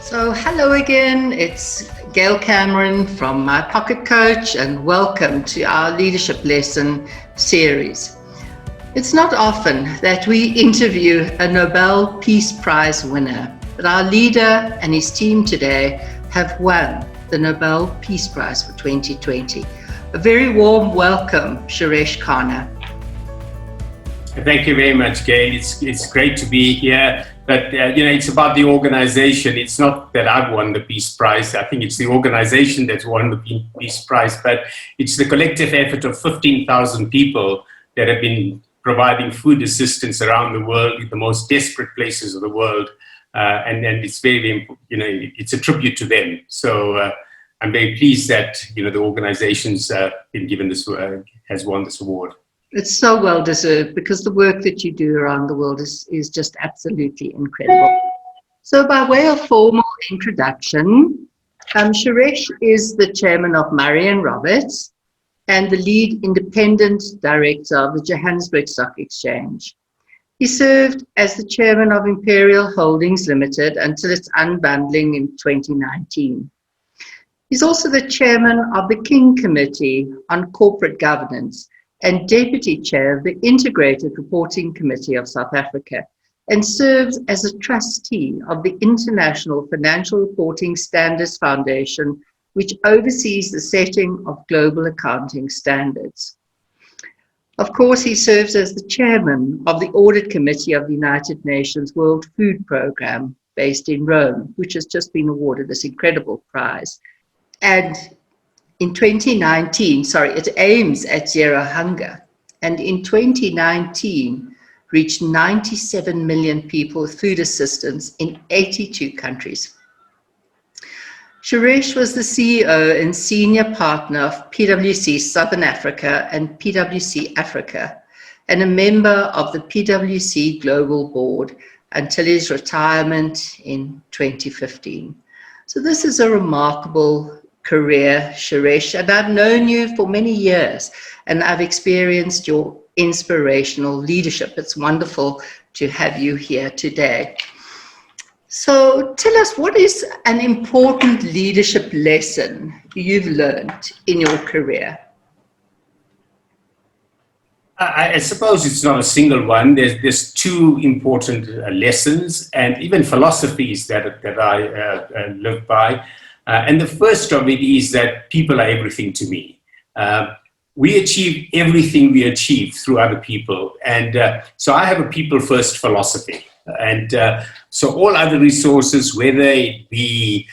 So hello again, it's Gail Cameron from My Pocket Coach, and welcome to our leadership lesson series. It's not often that we interview a Nobel Peace Prize winner, but our leader and his team today have won the Nobel Peace Prize for 2020. A very warm welcome, Suresh Kana. Thank you very much, Gail. It's great to be here. But, it's about the organization. It's not that I've won the Peace Prize. I think it's the organization that's won the Peace Prize. But it's the collective effort of 15,000 people that have been providing food assistance around the world, in the most desperate places of the world. And it's very, it's a tribute to them. So I'm very pleased that, the organization's been given this, has won this award. It's so well deserved because the work that you do around the world is just absolutely incredible. So by way of formal introduction, Suresh is the chairman of Murray & Roberts and the lead independent director of the Johannesburg Stock Exchange. He served as the chairman of Imperial Holdings Limited until its unbundling in 2019. He's also the chairman of the King Committee on Corporate Governance and Deputy Chair of the Integrated Reporting Committee of South Africa, and serves as a trustee of the International Financial Reporting Standards Foundation, which oversees the setting of global accounting standards. Of course, he serves as the chairman of the Audit Committee of the United Nations World Food Programme, based in Rome, which has just been awarded this incredible prize. And in 2019, it aims at zero hunger, and in 2019 reached 97 million people with food assistance in 82 countries. Suresh was the CEO and senior partner of PwC Southern Africa and PwC Africa, and a member of the PwC Global Board until his retirement in 2015. So this is a remarkable career, Suresh, and I've known you for many years and I've experienced your inspirational leadership. It's wonderful to have you here today. So tell us, what is an important leadership lesson you've learned in your career? I suppose it's not a single one. There's two important lessons and even philosophies that I live by. And the first of it is that people are everything to me. We achieve everything we achieve through other people. And so I have a people-first philosophy. And so all other resources, whether it be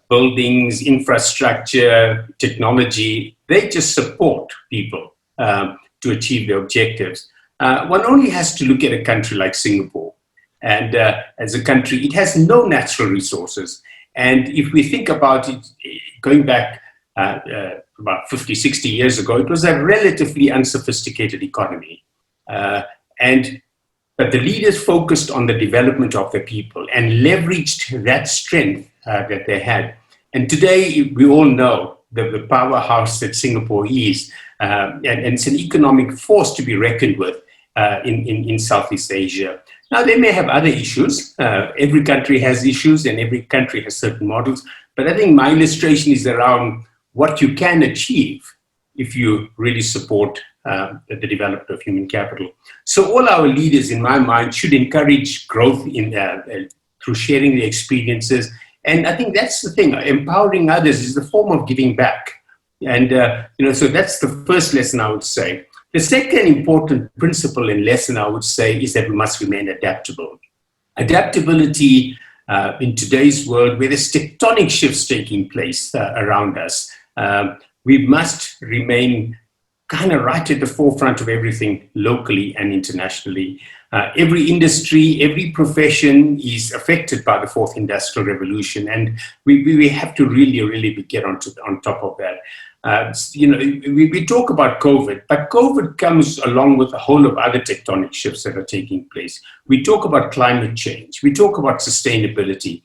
buildings, infrastructure, technology, they just support people to achieve their objectives. One only has to look at a country like Singapore. And as a country, it has no natural resources. And if we think about it, going back about 50, 60 years ago, it was a relatively unsophisticated economy. But the leaders focused on the development of their people and leveraged that strength that they had. And today, we all know the powerhouse that Singapore is. And it's an economic force to be reckoned with in Southeast Asia. Now, they may have other issues. Every country has issues and every country has certain models. But I think my illustration is around what you can achieve if you really support the development of human capital. So all our leaders, in my mind, should encourage growth through sharing their experiences. And I think that's the thing. Empowering others is the form of giving back. And, so that's the first lesson I would say. The second important principle and lesson I would say is that we must remain adaptable. Adaptability in today's world, where there's tectonic shifts taking place around us, we must remain kind of right at the forefront of everything locally and internationally. Every industry, every profession is affected by the fourth industrial revolution, and we have to really get on top of that. We talk about COVID, but COVID comes along with a whole of other tectonic shifts that are taking place. We talk about climate change. We talk about sustainability.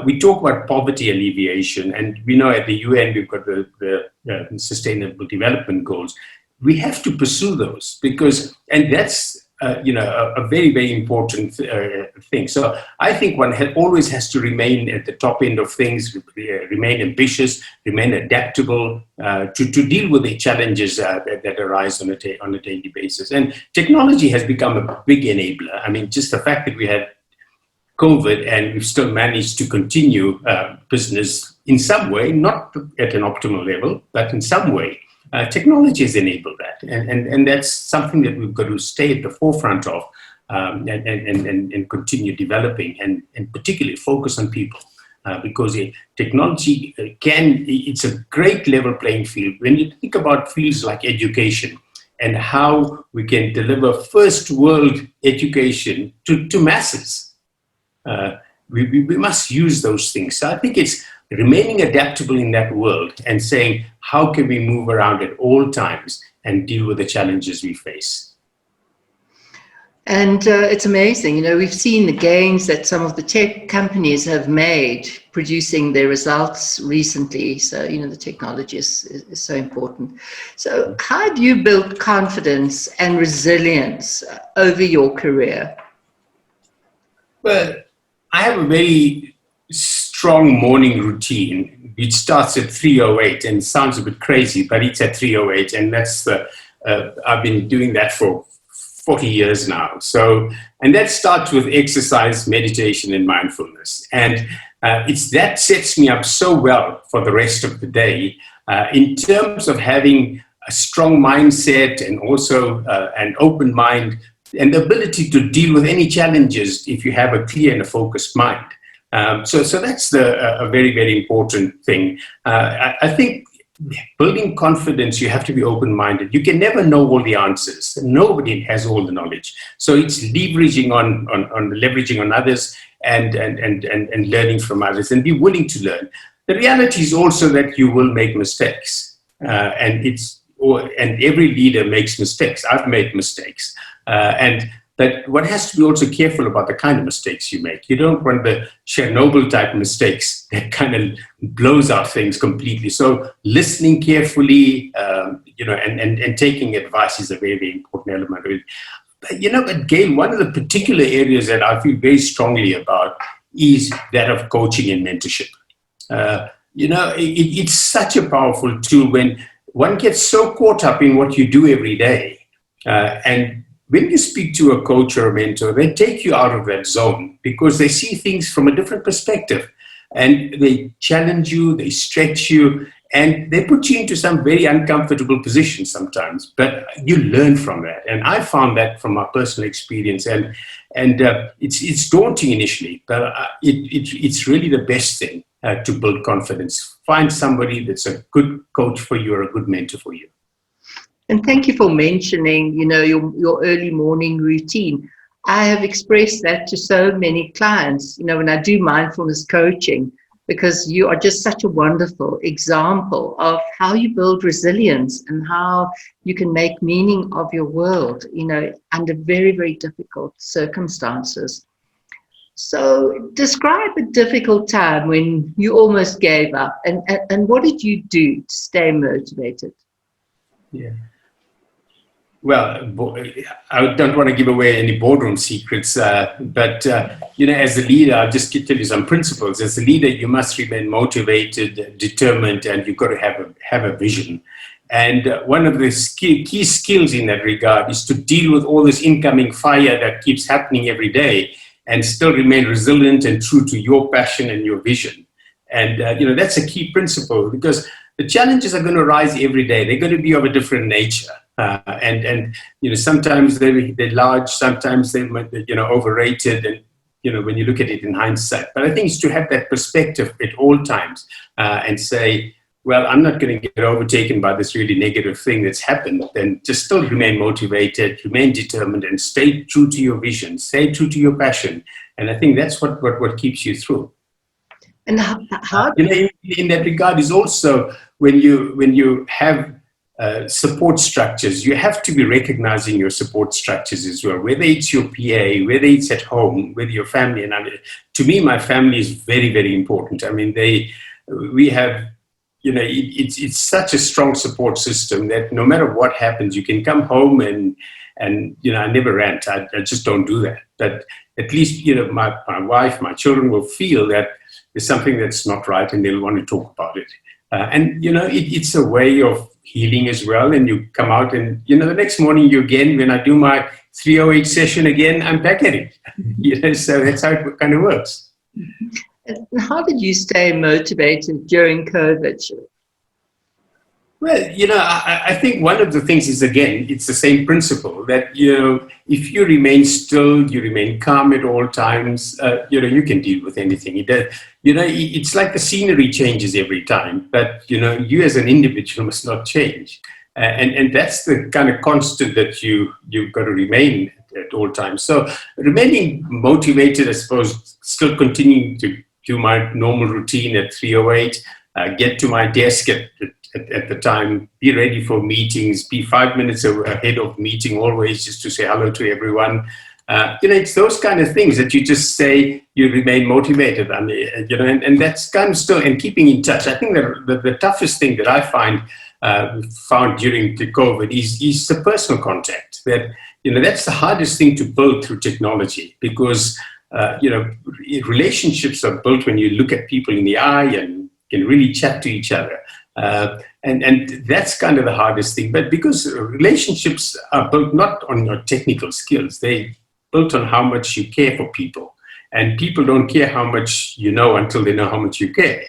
We talk about poverty alleviation. And we know at the UN, we've got the Sustainable Development Goals. We have to pursue those and that's a very, very important thing. So I think one always has to remain at the top end of things, remain ambitious, remain adaptable to deal with the challenges that arise on a daily basis. And technology has become a big enabler. I mean, just the fact that we had COVID and we've still managed to continue business in some way, not at an optimal level, but in some way. Technology has enabled that, and that's something that we've got to stay at the forefront of and continue developing, and particularly focus on people, because technology it's a great level playing field. When you think about fields like education and how we can deliver first world education to masses, we must use those things. So I think it's remaining adaptable in that world and saying, how can we move around at all times and deal with the challenges we face? And it's amazing, we've seen the gains that some of the tech companies have made producing their results recently. So, the technology is so important. So how have you built confidence and resilience over your career? Well, I have a very strong morning routine, which starts at 3:08 and sounds a bit crazy, but it's at 3:08, and that's I've been doing that for 40 years now. So, and that starts with exercise, meditation, and mindfulness, and it's that sets me up so well for the rest of the day in terms of having a strong mindset and also an open mind and the ability to deal with any challenges if you have a clear and a focused mind. So that's a very, very important thing. I think building confidence, you have to be open-minded. You can never know all the answers. Nobody has all the knowledge. So it's leveraging on others and learning from others and be willing to learn. The reality is also that you will make mistakes, and every leader makes mistakes. I've made mistakes, but one has to be also careful about the kind of mistakes you make. You don't want the Chernobyl type mistakes that kind of blows out things completely. So listening carefully, and taking advice is a very, very important element of it. But Gail, one of the particular areas that I feel very strongly about is that of coaching and mentorship. It's such a powerful tool when one gets so caught up in what you do every day, and when you speak to a coach or a mentor, they take you out of that zone because they see things from a different perspective, and they challenge you, they stretch you, and they put you into some very uncomfortable positions sometimes, but you learn from that. And I found that from my personal experience, and it's daunting initially, but it's really the best thing to build confidence. Find somebody that's a good coach for you or a good mentor for you. And thank you for mentioning, your early morning routine. I have expressed that to so many clients, when I do mindfulness coaching, because you are just such a wonderful example of how you build resilience and how you can make meaning of your world, under very, very difficult circumstances. So describe a difficult time when you almost gave up, and what did you do to stay motivated? Yeah. Well, I don't want to give away any boardroom secrets, but as a leader, I'll just tell you some principles. As a leader, you must remain motivated, determined, and you've got to have a vision. And one of the key skills in that regard is to deal with all this incoming fire that keeps happening every day, and still remain resilient and true to your passion and your vision. And that's a key principle, because the challenges are going to rise every day. They're going to be of a different nature. And sometimes they're large, sometimes they're overrated, and when you look at it in hindsight. But I think it's to have that perspective at all times and say, well, I'm not going to get overtaken by this really negative thing that's happened. Then just still remain motivated, remain determined, and stay true to your vision, stay true to your passion. And I think that's what keeps you through. And how in that regard is also when you have support structures, you have to be recognizing your support structures as well, whether it's your PA, whether it's at home, whether your family. And to me, my family is very, very important. I mean, we have it's such a strong support system that no matter what happens, you can come home and I never rant. I just don't do that. But at least, my wife, my children will feel that there's something that's not right and they'll want to talk about it. It's a way of healing as well. And you come out and, the next morning when I do my 308 session again, I'm back at it. So that's how it kind of works. And how did you stay motivated during COVID? Well, I think one of the things is, again, it's the same principle that, if you remain still, you remain calm at all times, you can deal with anything. It's like the scenery changes every time, but, you as an individual must not change. And that's the kind of constant that you've got to remain at all times. So remaining motivated, I suppose, still continuing to do my normal routine at 3:08, get to my desk at the time, be ready for meetings, be 5 minutes ahead of meeting always, just to say hello to everyone. It's those kind of things that you just say you remain motivated. And that's kind of still, and keeping in touch. I think the toughest thing that I found during the COVID is the personal contact. That's the hardest thing to build through technology, because relationships are built when you look at people in the eye and can really chat to each other. And that's kind of the hardest thing. But because relationships are built not on your technical skills, they're built on how much you care for people. And people don't care how much you know until they know how much you care.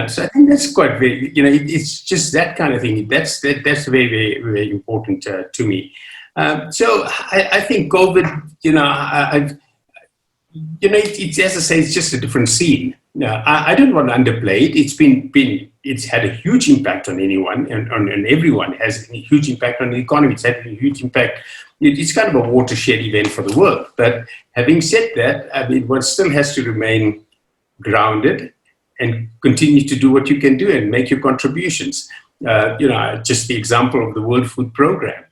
So I think that's quite very, it's just that kind of thing. That's very, very, very important to me. So I think COVID, it's, as I say, it's just a different scene. I don't want to underplay it. It's had a huge impact on anyone and on everyone. It has a huge impact on the economy. It's had a huge impact. It's kind of a watershed event for the world. But having said that, one still has to remain grounded and continue to do what you can do and make your contributions. Just the example of the World Food Program.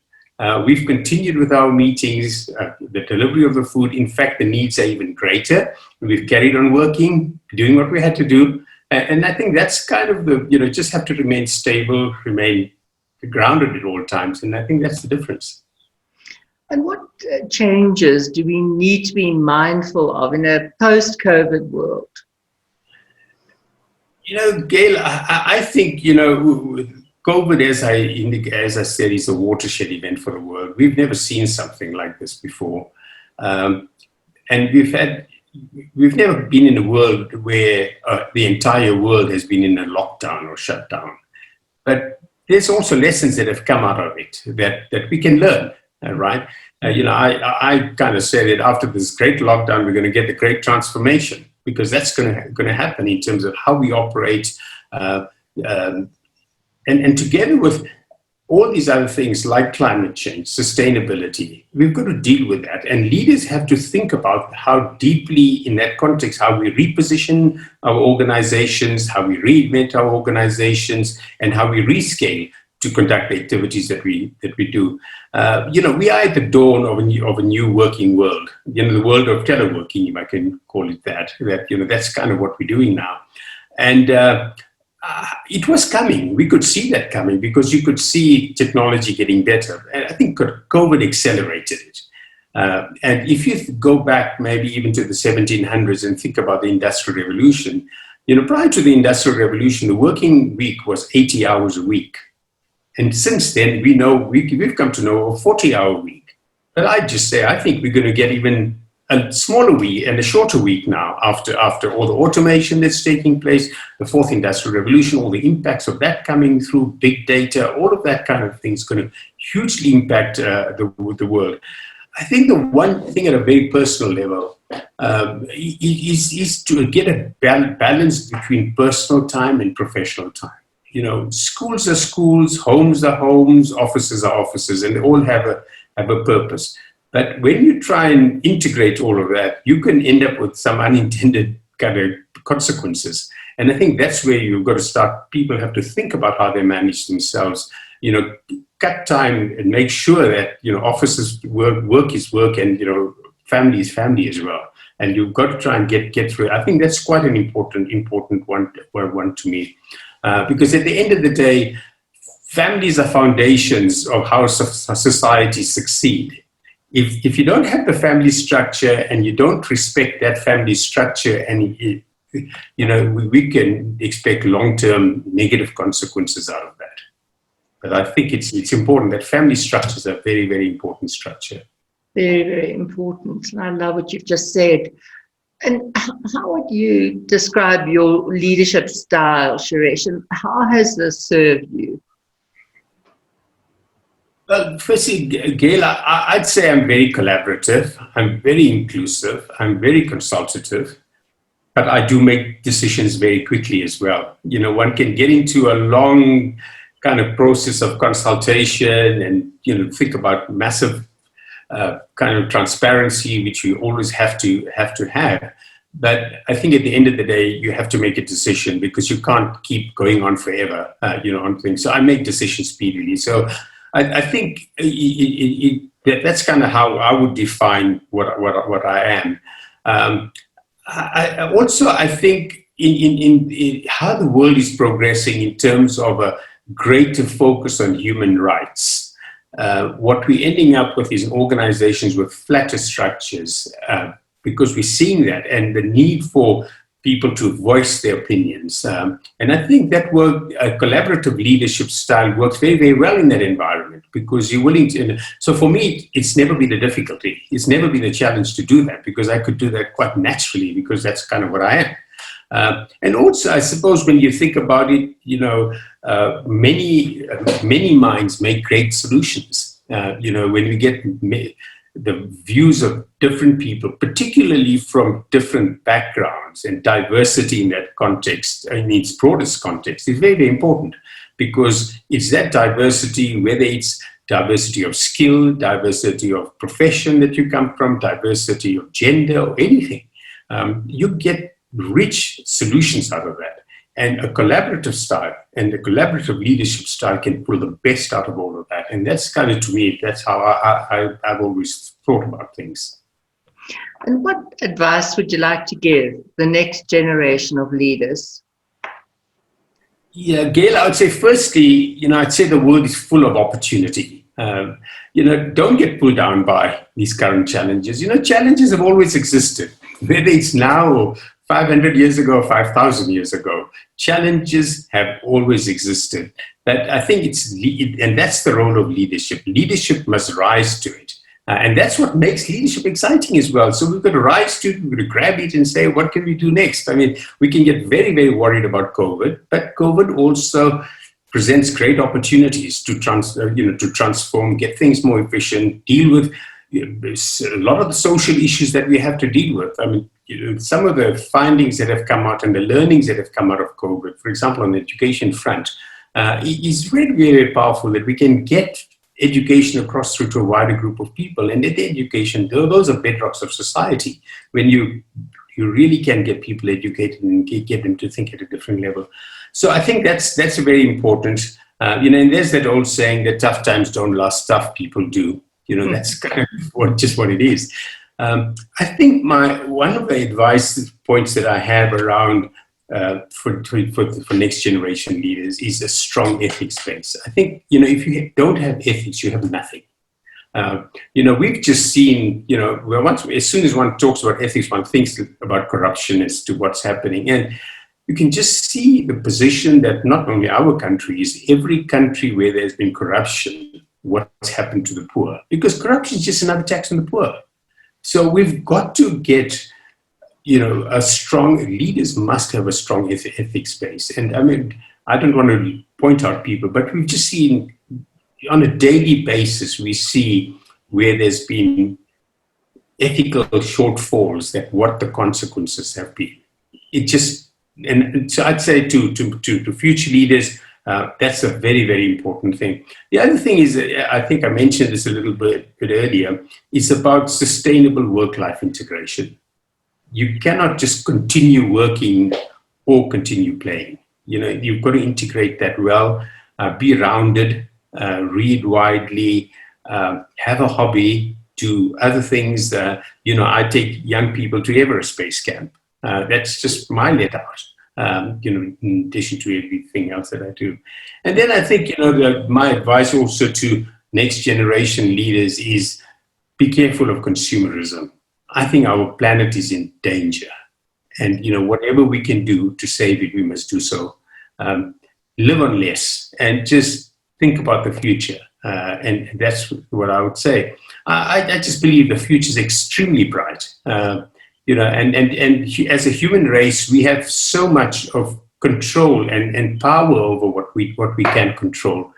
We've continued with our meetings, the delivery of the food. In fact, the needs are even greater. We've carried on working, doing what we had to do. And I think that's kind of just have to remain stable, remain grounded at all times. And I think that's the difference. And what changes do we need to be mindful of in a post-COVID world? Gail, I think, COVID, as I said, is a watershed event for the world. We've never seen something like this before. And we've never been in a world where the entire world has been in a lockdown or shutdown. But there's also lessons that have come out of it that we can learn, right? I kind of say that after this great lockdown, we're going to get the great transformation, because that's going to happen in terms of how we operate, and together with all these other things like climate change, sustainability, we've got to deal with that. And leaders have to think about how deeply, in that context, how we reposition our organizations, how we reinvent our organizations, and how we rescale to conduct the activities that we do. We are at the dawn of a new working world. The world of teleworking, if I can call it that. That's kind of what we're doing now. And it was coming. We could see that coming, because you could see technology getting better. And I think COVID accelerated it. And if you go back maybe even to the 1700s and think about the Industrial Revolution, prior to the Industrial Revolution, the working week was 80 hours a week. And since then, we've come to know a 40-hour week. But I just say, I think we're going to get even a smaller week and a shorter week now after all the automation that's taking place, the fourth industrial revolution, all the impacts of that coming through, big data, all of that kind of thing is going to hugely impact the world. I think the one thing at a very personal level is to get a balance between personal time and professional time. Schools are schools, homes are homes, offices are offices, and they all have a purpose. But when you try and integrate all of that, you can end up with some unintended kind of consequences. And I think that's where you've got to start. People have to think about how they manage themselves, cut time and make sure that, offices work is work, and, family is family as well. And you've got to try and get through it. I think that's quite an important one to me. Because at the end of the day, families are foundations of how societies succeed. If you don't have the family structure and you don't respect that family structure, and we can expect long-term negative consequences out of that. But I think it's important that family structures are very, very important structure. Very, very important. I love what you've just said. And how would you describe your leadership style, Suresh, and how has this served you? Well, firstly, Gail, I'd say I'm very collaborative. I'm very inclusive. I'm very consultative. But I do make decisions very quickly as well. One can get into a long kind of process of consultation and, think about massive kind of transparency, which you always have to have. But I think at the end of the day, you have to make a decision because you can't keep going on forever, on things. So I make decisions speedily. So I think that's kind of how I would define what I am. I think in how the world is progressing in terms of a greater focus on human rights, what we're ending up with is organizations with flatter structures, because we're seeing that and the need for people to voice their opinions. And I think that a collaborative leadership style works very, very well in that environment because you're willing to. So for me, it's never been a difficulty. It's never been a challenge to do that because I could do that quite naturally because that's kind of what I am. And also, I suppose when you think about it, many minds make great solutions. When we get the views of different people, particularly from different backgrounds, and diversity in that context, in its broadest context, is very, very important because it's that diversity, whether it's diversity of skill, diversity of profession that you come from, diversity of gender or anything, you get rich solutions out of that. And a collaborative style and a collaborative leadership style can pull the best out of all of that. And that's kind of, to me, that's how I've always thought about things. And what advice would you like to give the next generation of leaders? Yeah, Gail, I would say firstly, I'd say the world is full of opportunity. Don't get pulled down by these current challenges. Challenges have always existed, whether it's now or 500 years ago, 5,000 years ago. Challenges have always existed. But I think and that's the role of leadership. Leadership must rise to it. And that's what makes leadership exciting as well. So we've got to rise to it, we've got to grab it and say, what can we do next? I mean, we can get very, very worried about COVID, but COVID also presents great opportunities to transform, get things more efficient, deal with a lot of the social issues that we have to deal with. I mean, some of the findings that have come out and the learnings that have come out of COVID, for example, on the education front, is really, very powerful that we can get education across through to a wider group of people. And the education, those are bedrocks of society. When you really can get people educated and get them to think at a different level. So I think that's very important. And there's that old saying that tough times don't last, tough people do. That's kind of just what it is. I think one of the advice points that I have around for next generation leaders is a strong ethics base. I think, if you don't have ethics, you have nothing. We've just seen, as soon as one talks about ethics, one thinks about corruption as to what's happening. And you can just see the position that not only our country is, every country where there's been corruption, what's happened to the poor. Because corruption is just another tax on the poor. So we've got to get, leaders must have a strong ethics base. And I mean, I don't want to point out people, but we've just seen on a daily basis, we see where there's been ethical shortfalls, that what the consequences have been. And so I'd say to future leaders, that's a very, very important thing. The other thing is, I think I mentioned this a little bit earlier, is about sustainable work-life integration. You cannot just continue working or continue playing. You've got to integrate that well, be rounded, read widely, have a hobby, do other things. I take young people to Everest Base Camp. That's just my let out. in addition to everything else that I do. And then I think, my advice also to next generation leaders is be careful of consumerism. I think our planet is in danger. And, whatever we can do to save it, we must do so. Live on less and just think about the future. And that's what I would say. I just believe the future is extremely bright. And as a human race, we have so much of control and power over what we can control.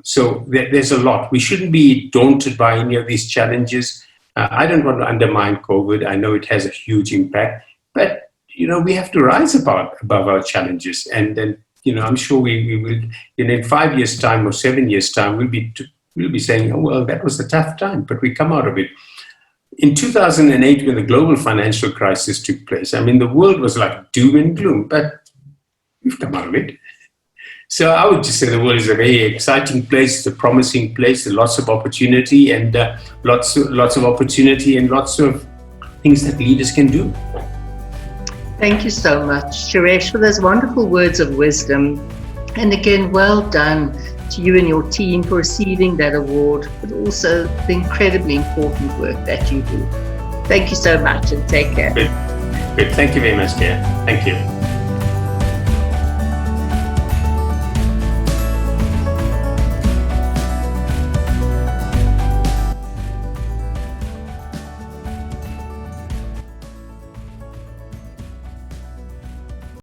So there's a lot. We shouldn't be daunted by any of these challenges. I don't want to undermine COVID. I know it has a huge impact, but we have to rise above our challenges. And then I'm sure we will. In 5 years' time or 7 years' time, we'll be saying, "Oh well, that was a tough time, but we come out of it." In 2008, when the global financial crisis took place, I mean, the world was like doom and gloom, but we've come out of it. So I would just say the world is a very exciting place, it's a promising place, lots of opportunity, and lots of opportunity and lots of things that leaders can do. Thank you so much, Suresh, for those wonderful words of wisdom. And again, well done to you and your team for receiving that award, but also the incredibly important work that you do. Thank you so much and take care. Good. Thank you very much, Gail. Thank you.